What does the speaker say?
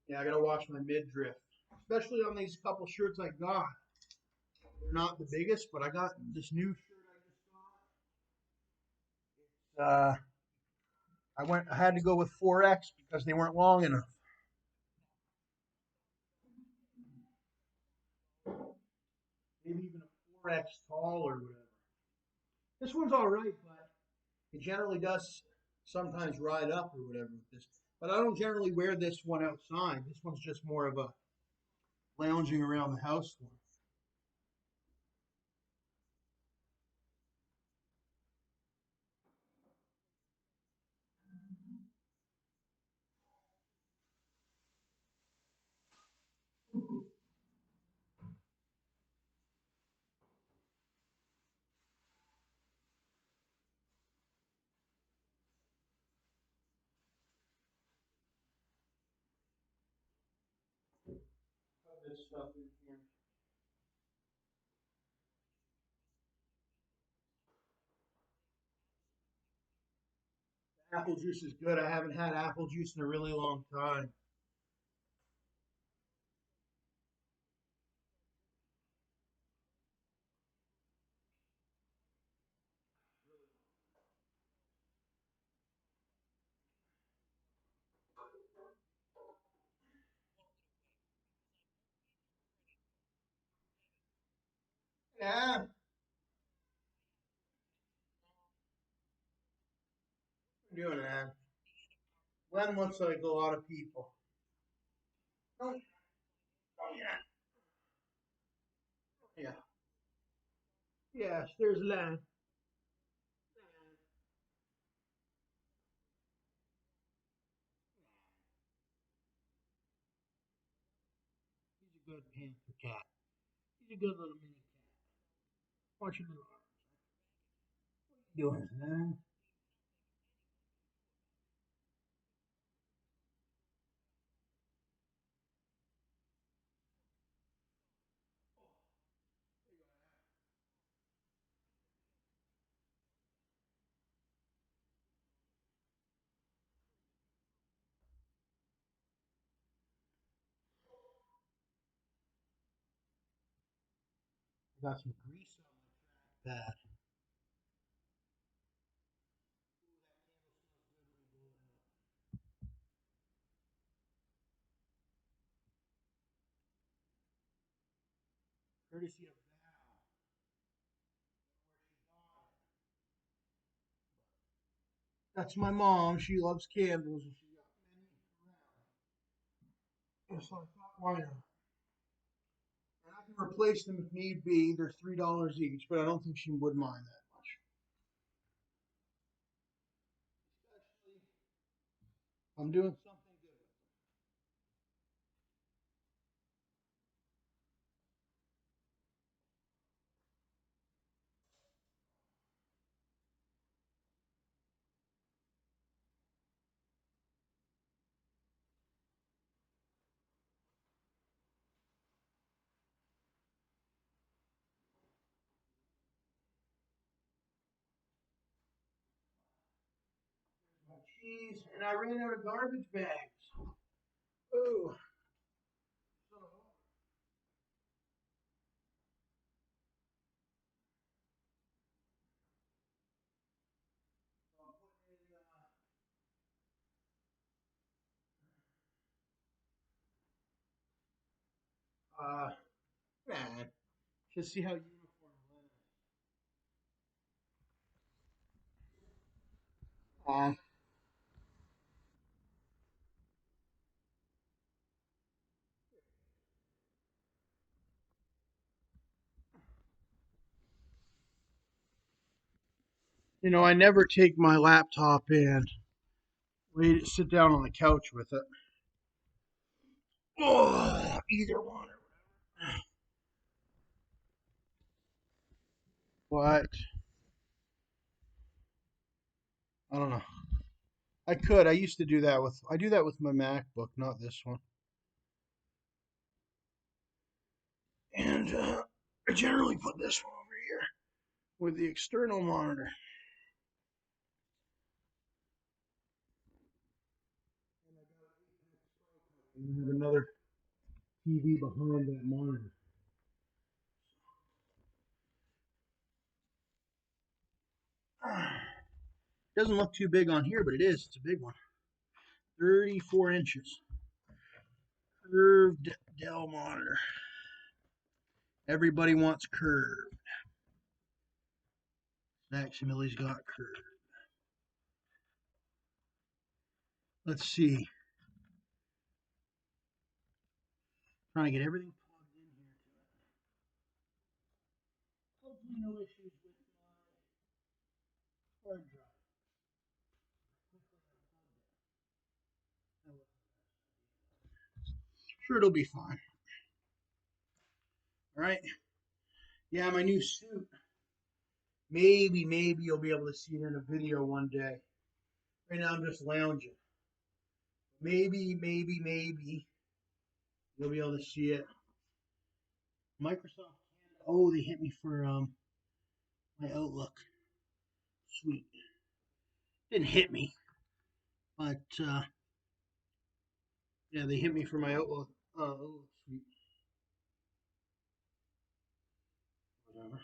Yeah, I gotta watch my midriff, especially on these couple shirts I got. They're not the biggest, but I got this new shirt I just got. I had to go with 4X because they weren't long enough. Maybe even a 4X tall or whatever. This one's all right, but it generally does sometimes ride up or whatever with this. But I don't generally wear this one outside. This one's just more of a lounging around the house one. Put this stuff in here. Apple juice is good. I haven't had apple juice in a really long time. Yeah, I'm doing that. Glenn looks like a lot of people. Oh, oh yeah. Yeah. Yes, there's Len. He's a good panther cat. He's a good little mini cat. Watch your little arms. What you doing, man? I got some grease on my track pad. Courtesy of Val. That's my mom. She loves candles, and she got many around. So I thought, why not? And I can replace them if need be. They're $3 each, but I don't think she would mind that much. Especially, I'm doing something good with my cheese, and I ran out of garbage bags. Oh, so I'm putting in, man, just see how uniform Lynn is. You know, I never take my laptop and sit down on the couch with it. Oh, either one. But I don't know. I could. I used to do that with. I do that with my MacBook, not this one. And I generally put this one over here with the external monitor. And I have another TV behind that monitor. Doesn't look too big on here, but it is. It's a big one. 34 inches. Curved Dell monitor. Everybody wants curved. StacksAMilli's got curved. Let's see. Trying to get everything plugged in here to it. Hopefully no issues with my hard drive. Sure, it'll be fine. All right. Yeah, my new suit. Maybe you'll be able to see it in a video one day. Right now, I'm just lounging. Maybe you'll be able to see it. Microsoft Canada. Oh, they hit me for my Outlook. Sweet. Didn't hit me, but yeah, they hit me for my Outlook. Sweet. Whatever.